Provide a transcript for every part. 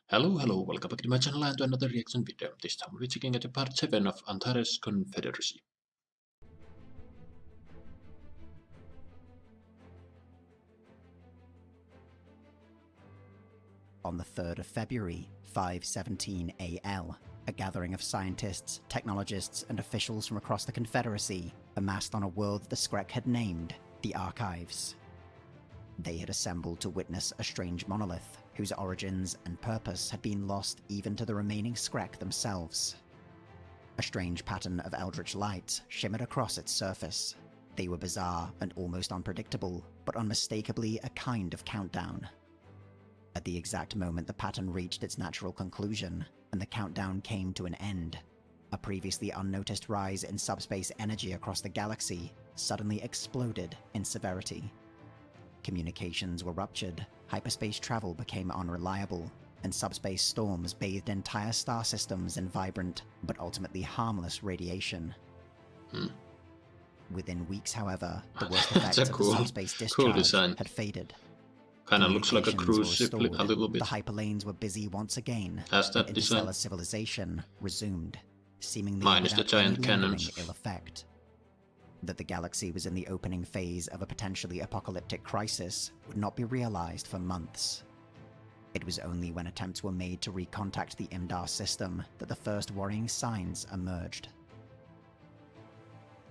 Hello, welcome back to my channel and to another reaction video. This time we're checking at part 7 of Antares Confederacy. On the 3rd of February, 517 AL, a gathering of scientists, technologists, and officials from across the Confederacy amassed on a world that the Skrek had named the Archives. They had assembled to witness a strange monolith, whose origins and purpose had been lost even to the remaining Skrek themselves. A strange pattern of eldritch light shimmered across its surface. They were bizarre and almost unpredictable, but unmistakably a kind of countdown. At the exact moment the pattern reached its natural conclusion, and the countdown came to an end, a previously unnoticed rise in subspace energy across the galaxy suddenly exploded in severity. Communications were ruptured, hyperspace travel became unreliable, and subspace storms bathed entire star systems in vibrant, but ultimately harmless radiation. Within weeks, however, the worst effects of the subspace discharge had faded. Kinda looks like a cruise ship a Restored. little bit. The hyperlanes were busy once again, Has that and design? interstellar civilization resumed, seemingly Minus the without giant any lingering cannons. ill effect. That the galaxy was in the opening phase of a potentially apocalyptic crisis would not be realized for months. It was only when attempts were made to recontact the Imdar system that the first worrying signs emerged.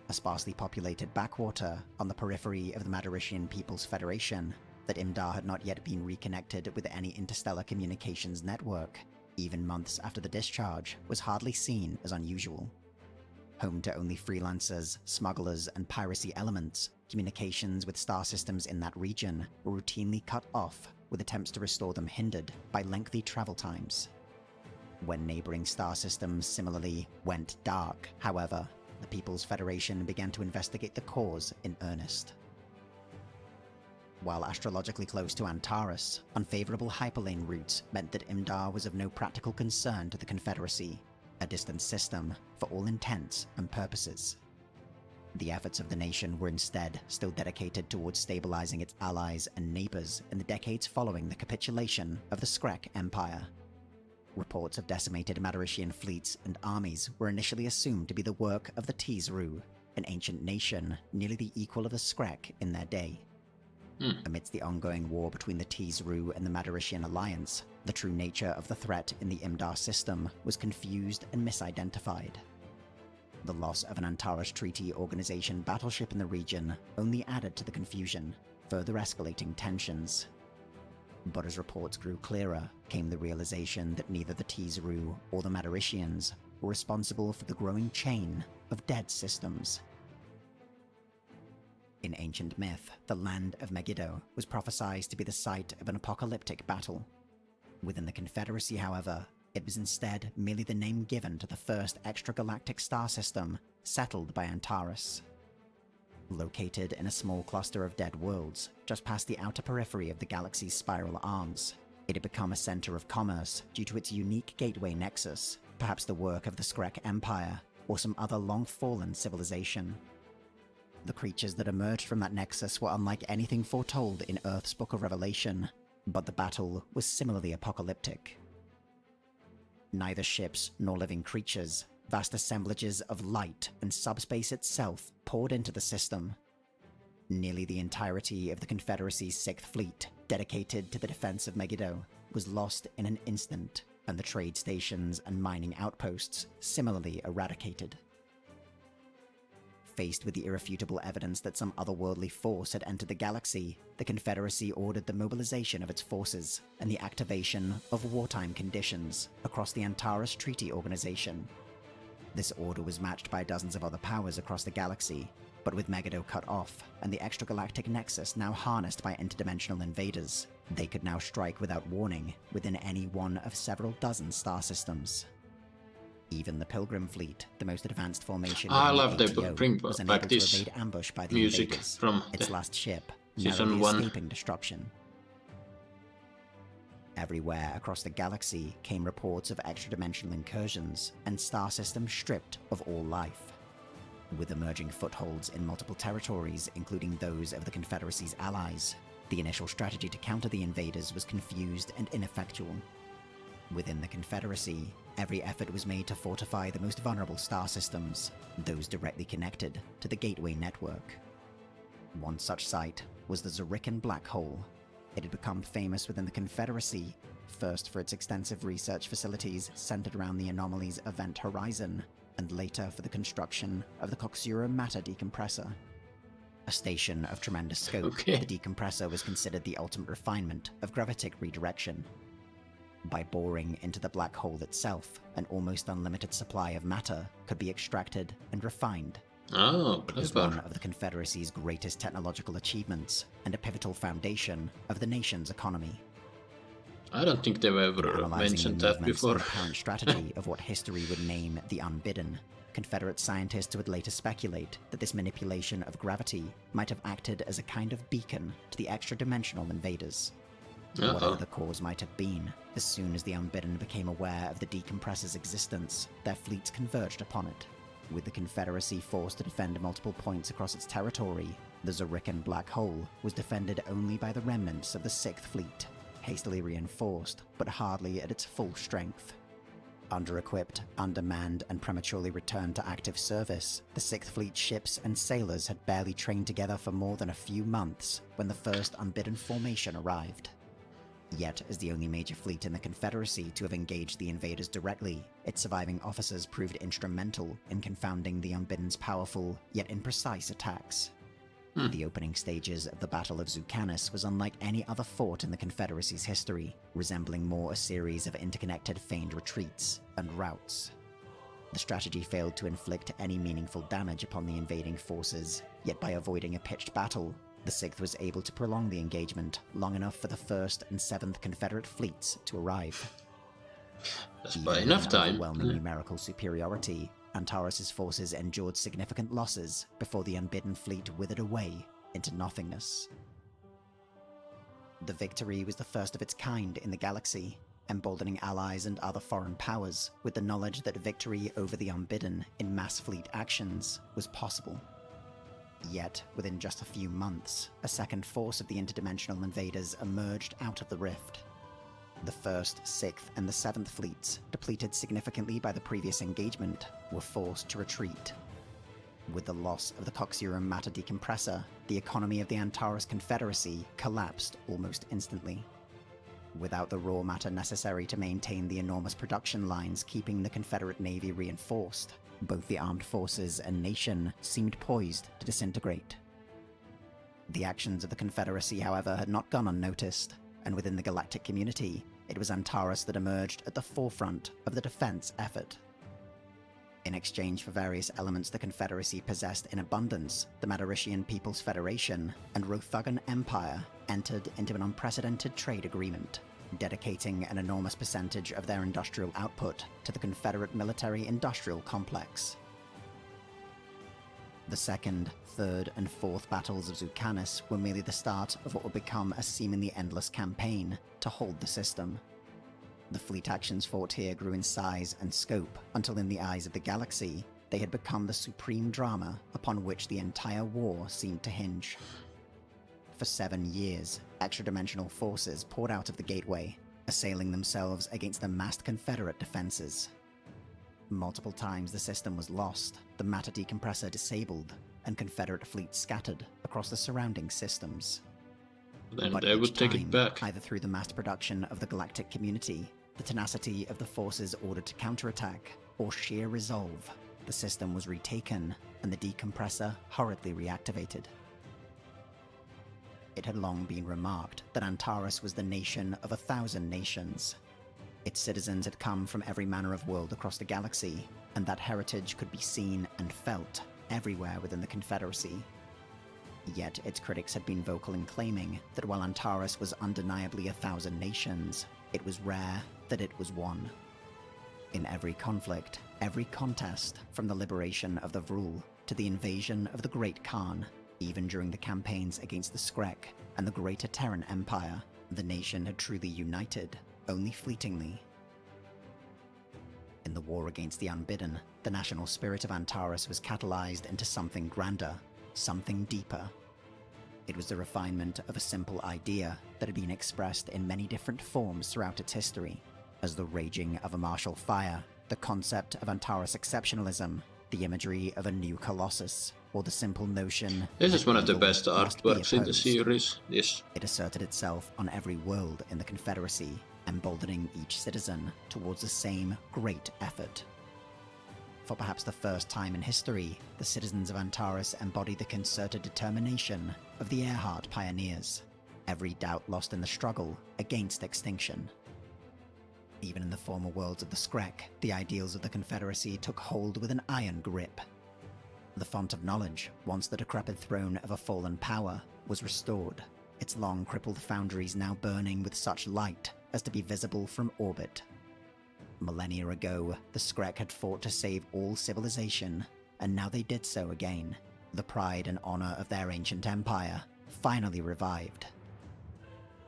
A sparsely populated backwater on the periphery of the Madarician People's Federation, that Imdar had not yet been reconnected with any interstellar communications network, even months after the discharge, was hardly seen as unusual. Home to only freelancers, smugglers, and piracy elements, communications with star systems in that region were routinely cut off, with attempts to restore them hindered by lengthy travel times. When neighboring star systems similarly went dark, however, the People's Federation began to investigate the cause in earnest. While astrologically close to Antares, unfavorable hyperlane routes meant that Imdar was of no practical concern to the Confederacy, a distant system for all intents and purposes. The efforts of the nation were instead still dedicated towards stabilizing its allies and neighbors in the decades following the capitulation of the Skrek Empire. Reports of decimated Madarician fleets and armies were initially assumed to be the work of the Teesru, an ancient nation nearly the equal of the Skrek in their day. Amidst the ongoing war between the Teesru and the Madarician alliance, the true nature of the threat in the Imdar system was confused and misidentified. The loss of an Antares Treaty Organization battleship in the region only added to the confusion, further escalating tensions. But as reports grew clearer, came the realization that neither the Teesru or the Madaricians were responsible for the growing chain of dead systems. In ancient myth, the land of Megiddo was prophesied to be the site of an apocalyptic battle. Within the Confederacy, however, it was instead merely the name given to the first extragalactic star system settled by Antares. Located in a small cluster of dead worlds, just past the outer periphery of the galaxy's spiral arms, it had become a center of commerce due to its unique gateway nexus, perhaps the work of the Skrek Empire or some other long-fallen civilization. The creatures that emerged from that nexus were unlike anything foretold in Earth's Book of Revelation, but the battle was similarly apocalyptic. Neither ships nor living creatures, vast assemblages of light and subspace itself poured into the system. Nearly the entirety of the Confederacy's 6th Fleet, dedicated to the defense of Megiddo, was lost in an instant, and the trade stations and mining outposts similarly eradicated. Faced with the irrefutable evidence that some otherworldly force had entered the galaxy, the Confederacy ordered the mobilization of its forces and the activation of wartime conditions across the Antares Treaty Organization. This order was matched by dozens of other powers across the galaxy, but with Megiddo cut off and the extragalactic nexus now harnessed by interdimensional invaders, they could now strike without warning within any one of several dozen star systems. Even the Pilgrim Fleet, the most advanced formation I within love the they ATO, bring was back unable to this evade ambush by the music invaders, from its the last ship season narrowly 1. escaping destruction. Everywhere across the galaxy came reports of extra-dimensional incursions and star systems stripped of all life. With emerging footholds in multiple territories, including those of the Confederacy's allies, the initial strategy to counter the invaders was confused and ineffectual. Within the Confederacy, every effort was made to fortify the most vulnerable star systems, those directly connected to the Gateway network. One such site was the Zurican Black Hole. It had become famous within the Confederacy, first for its extensive research facilities centered around the anomaly's event horizon, and later for the construction of the Coxura matter decompressor. A station of tremendous scope, the decompressor was considered the ultimate refinement of gravitic redirection. By boring into the black hole itself, an almost unlimited supply of matter could be extracted and refined. Oh, It was one of the Confederacy's greatest technological achievements and a pivotal foundation of the nation's economy. I don't think they've ever mentioned that before. The apparent strategy of what history would name the Unbidden, Confederate scientists would later speculate that this manipulation of gravity might have acted as a kind of beacon to the extra-dimensional invaders. Whatever the cause might have been, as soon as the Unbidden became aware of the decompressor's existence, their fleets converged upon it. With the Confederacy forced to defend multiple points across its territory, the Zurican Black Hole was defended only by the remnants of the 6th Fleet, hastily reinforced, but hardly at its full strength. Under-equipped, undermanned, and prematurely returned to active service, the 6th Fleet ships and sailors had barely trained together for more than a few months when the first Unbidden formation arrived. Yet, as the only major fleet in the Confederacy to have engaged the invaders directly, its surviving officers proved instrumental in confounding the Unbidden's powerful, yet imprecise attacks. The opening stages of the Battle of Zucannus was unlike any other fort in the Confederacy's history, resembling more a series of interconnected feigned retreats and routes. The strategy failed to inflict any meaningful damage upon the invading forces, yet by avoiding a pitched battle, the 6th was able to prolong the engagement long enough for the 1st and 7th Confederate fleets to arrive. That's by enough time. Overwhelming numerical superiority, Antares' forces endured significant losses before the Unbidden fleet withered away into nothingness. The victory was the first of its kind in the galaxy, emboldening allies and other foreign powers with the knowledge that victory over the Unbidden in mass fleet actions was possible. Yet, within just a few months, a second force of the interdimensional invaders emerged out of the rift. The 1st, 6th, and the 7th fleets, depleted significantly by the previous engagement, were forced to retreat. With the loss of the Coxura matter decompressor, the economy of the Antares Confederacy collapsed almost instantly. Without the raw matter necessary to maintain the enormous production lines keeping the Confederate Navy reinforced, both the armed forces and nation seemed poised to disintegrate. The actions of the Confederacy, however, had not gone unnoticed, and within the galactic community, it was Antares that emerged at the forefront of the defense effort. In exchange for various elements the Confederacy possessed in abundance, the Matarician People's Federation and Rothugan Empire entered into an unprecedented trade agreement, dedicating an enormous percentage of their industrial output to the Confederate military-industrial complex. The 2nd, 3rd, and 4th battles of Zucannus were merely the start of what would become a seemingly endless campaign to hold the system. The fleet actions fought here grew in size and scope until in the eyes of the galaxy, they had become the supreme drama upon which the entire war seemed to hinge. For 7 years, extra-dimensional forces poured out of the Gateway, assailing themselves against the massed Confederate defenses. Multiple times the system was lost, the matter decompressor disabled, and Confederate fleets scattered across the surrounding systems. Then But they would each take time, it back. either through the mass production of the galactic community, the tenacity of the forces ordered to counterattack, or sheer resolve, the system was retaken and the decompressor hurriedly reactivated. It had long been remarked that Antares was the nation of 1,000 nations. Its citizens had come from every manner of world across the galaxy, and that heritage could be seen and felt everywhere within the Confederacy. Yet its critics had been vocal in claiming that while Antares was undeniably 1,000 nations, it was rare that it was one. In every conflict, every contest, from the liberation of the Vrul to the invasion of the Great Khan, even during the campaigns against the Skrek and the Greater Terran Empire, the nation had truly united, only fleetingly. In the war against the Unbidden, the national spirit of Antares was catalyzed into something grander, something deeper. It was the refinement of a simple idea that had been expressed in many different forms throughout its history. As the raging of a martial fire, the concept of Antares exceptionalism, the imagery of a new colossus, or the simple notion This that is one of the evil best must be artworks in the opposed. series. Yes. It asserted itself on every world in the Confederacy, emboldening each citizen towards the same great effort. For perhaps the first time in history, the citizens of Antares embodied the concerted determination of the Earhart pioneers, every doubt lost in the struggle against extinction. Even in the former worlds of the Skrek, the ideals of the Confederacy took hold with an iron grip. The font of knowledge, once the decrepit throne of a fallen power, was restored, its long crippled foundries now burning with such light as to be visible from orbit. Millennia ago, the Skrek had fought to save all civilization, and now they did so again. The pride and honor of their ancient empire finally revived.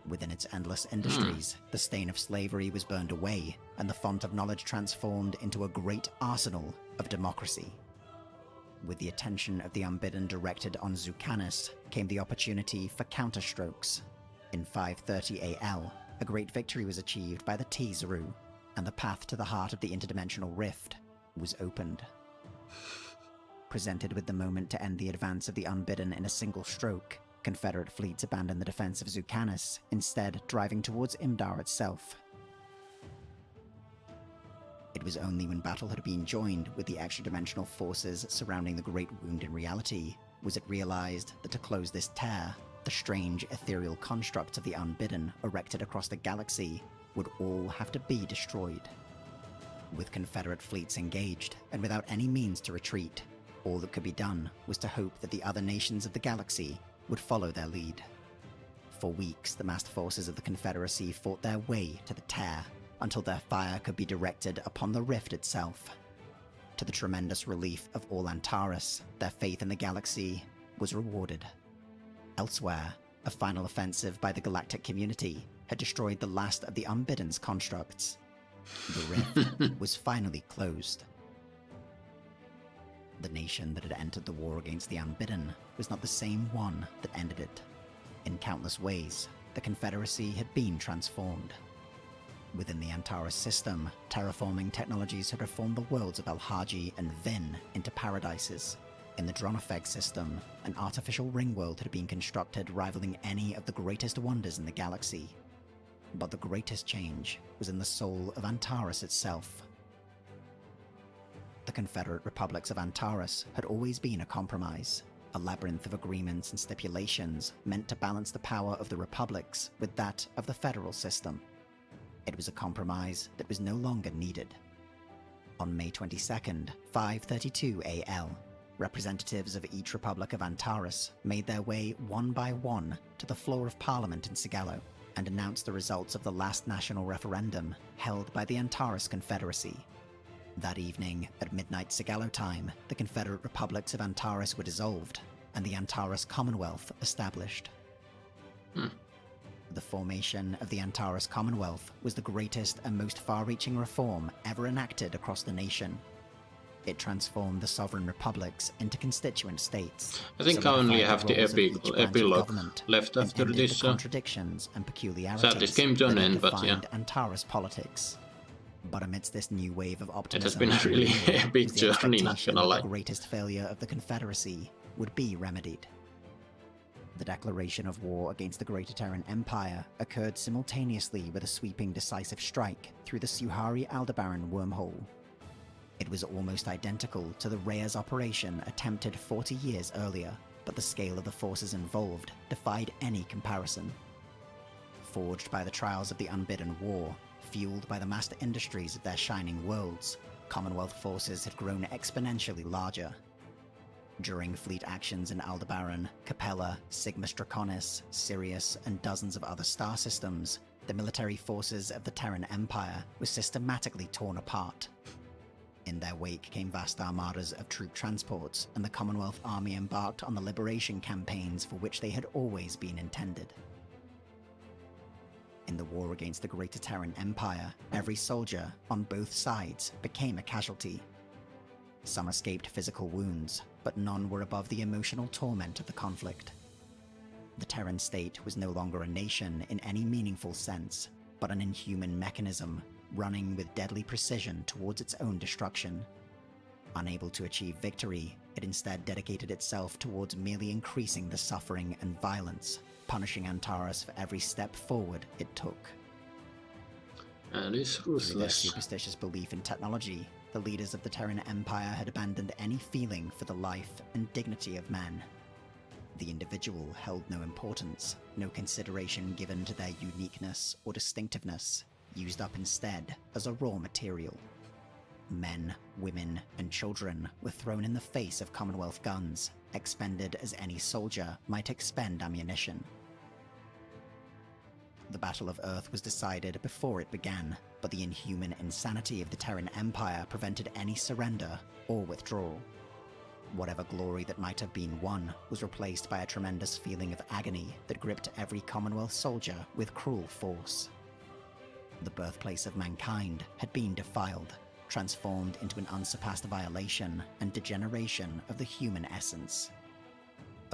Within its endless industries, the stain of slavery was burned away, and the font of knowledge transformed into a great arsenal of democracy. With the attention of the Unbidden directed on Zucanis, came the opportunity for counterstrokes. In 530 AL, a great victory was achieved by the T-Zru, and the path to the heart of the interdimensional rift was opened. Presented with the moment to end the advance of the Unbidden in a single stroke, Confederate fleets abandoned the defense of Zucanis, instead driving towards Imdar itself. It was only when battle had been joined with the extra-dimensional forces surrounding the Great Wound in reality was it realized that to close this tear, the strange ethereal constructs of the Unbidden erected across the galaxy would all have to be destroyed. With Confederate fleets engaged, and without any means to retreat, all that could be done was to hope that the other nations of the galaxy would follow their lead. For weeks, the massed forces of the Confederacy fought their way to the tear, until their fire could be directed upon the rift itself. To the tremendous relief of all Antares, their faith in the galaxy was rewarded. Elsewhere, a final offensive by the galactic community had destroyed the last of the Unbidden's constructs. The rift was finally closed. The nation that had entered the war against the Unbidden was not the same one that ended it. In countless ways, the Confederacy had been transformed. Within the Antares system, terraforming technologies had reformed the worlds of Alhaji and Vin into paradises. In the Dronofeg system, an artificial ring world had been constructed rivaling any of the greatest wonders in the galaxy. But the greatest change was in the soul of Antares itself. The Confederate Republics of Antares had always been a compromise, a labyrinth of agreements and stipulations meant to balance the power of the republics with that of the federal system. It was a compromise that was no longer needed. On May 22nd, 532 AL, representatives of each Republic of Antares made their way one by one to the floor of Parliament in Sigalo and announced the results of the last national referendum held by the Antares Confederacy. That evening, at midnight Sigalo time, the Confederate Republics of Antares were dissolved, and the Antares Commonwealth established. The formation of the Antares Commonwealth was the greatest and most far-reaching reform ever enacted across the nation. It transformed the sovereign republics into constituent states. I think I only have the epilogue left after this. Contradictions and peculiarities Sad this came to an end, but yeah. Antares politics. But amidst this new wave of optimism, It has been a really big journey, not gonna lie. The greatest failure of the Confederacy would be remedied. The declaration of war against the Greater Terran Empire occurred simultaneously with a sweeping decisive strike through the Suhari Aldebaran wormhole. It was almost identical to the Reyes operation attempted 40 years earlier, but the scale of the forces involved defied any comparison. Forged by the trials of the Unbidden War, fueled by the master industries of their shining worlds, Commonwealth forces had grown exponentially larger. During fleet actions in Aldebaran, Capella, Sigma Draconis, Sirius, and dozens of other star systems, the military forces of the Terran Empire were systematically torn apart. In their wake came vast armadas of troop transports, and the Commonwealth Army embarked on the liberation campaigns for which they had always been intended. In the war against the Greater Terran Empire, every soldier, on both sides, became a casualty. Some escaped physical wounds, but none were above the emotional torment of the conflict. The Terran state was no longer a nation in any meaningful sense, but an inhuman mechanism, running with deadly precision towards its own destruction. Unable to achieve victory, it instead dedicated itself towards merely increasing the suffering and violence, punishing Antares for every step forward it took. And it's Through their ruthless. superstitious belief in technology, the leaders of the Terran Empire had abandoned any feeling for the life and dignity of man. The individual held no importance, no consideration given to their uniqueness or distinctiveness, used up instead as a raw material. Men, women, and children were thrown in the face of Commonwealth guns, expended as any soldier might expend ammunition. The Battle of Earth was decided before it began, but the inhuman insanity of the Terran Empire prevented any surrender or withdrawal. Whatever glory that might have been won was replaced by a tremendous feeling of agony that gripped every Commonwealth soldier with cruel force. The birthplace of mankind had been defiled, transformed into an unsurpassed violation and degeneration of the human essence.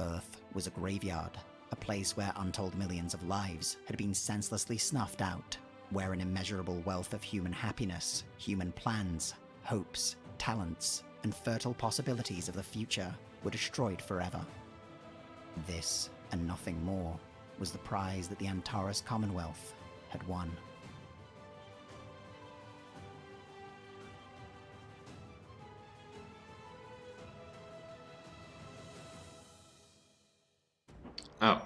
Earth was a graveyard, a place where untold millions of lives had been senselessly snuffed out, where an immeasurable wealth of human happiness, human plans, hopes, talents, and fertile possibilities of the future were destroyed forever. This, and nothing more, was the prize that the Antares Commonwealth had won. Oh.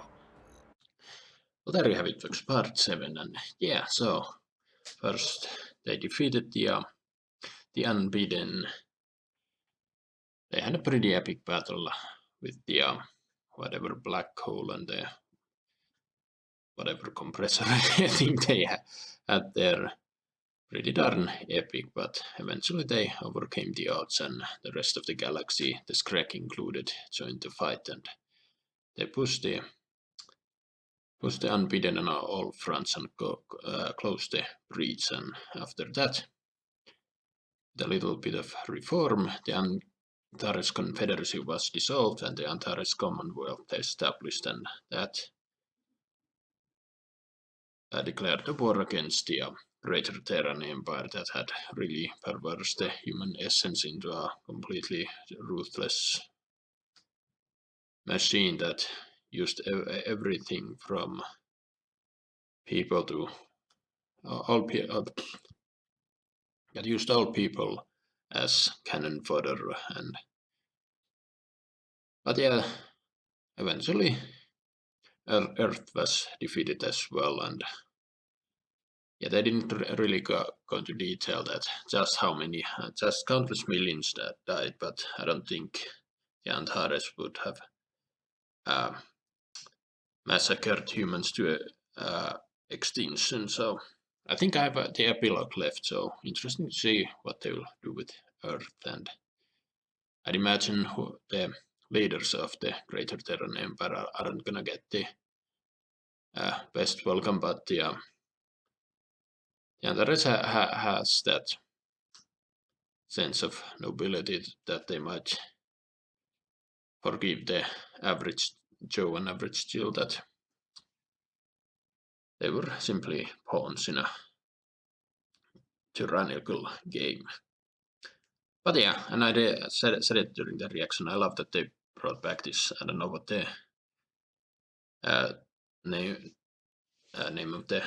Well, there you have it, folks, part 7. And yeah, so first they defeated the Unbidden. They had a pretty epic battle with the whatever black hole and the whatever compressor I think they had there. Pretty darn epic, but eventually they overcame the odds, and the rest of the galaxy, the Skrek included, joined the fight, and they pushed the Unbidden on all fronts and closed the breach. And after that, with a little bit of reform, the Antares Confederacy was dissolved and the Antares Commonwealth established, and that declared a war against the Greater Terran Empire that had really perverted the human essence into a completely ruthless machine that used everything from people to all people, that used all people as cannon fodder. But yeah, eventually Earth was defeated as well, and yeah, they didn't really go into detail that just how many, just countless millions that died, but I don't think the Antares would have massacred humans to extinction. So I think I have the epilogue left, so interesting to see what they will do with Earth. And I'd imagine the leaders of the Greater Terran Empire aren't gonna get the best welcome, but the Antares has that sense of nobility that they might forgive the average Joe and average Jill that they were simply pawns in a tyrannical game. But yeah, and I said it during the reaction, I love that they brought back this, I don't know what the name of the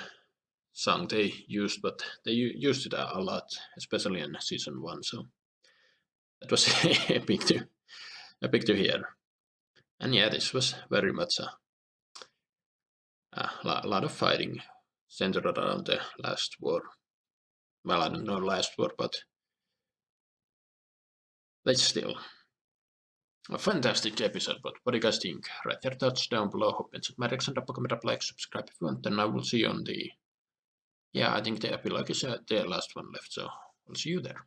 song they used, but they used it a lot, especially in season 1, so that was epic to hear. And yeah, this was very much a lot of fighting centered around the last war. Well, I don't know last war, but still a fantastic episode. But what do you guys think? Write your thoughts down below. Hope you enjoyed my reaction. Drop a comment, drop a like, subscribe if you want. Then I will see you on the... Yeah, I think the epilogue is the last one left, so I'll see you there.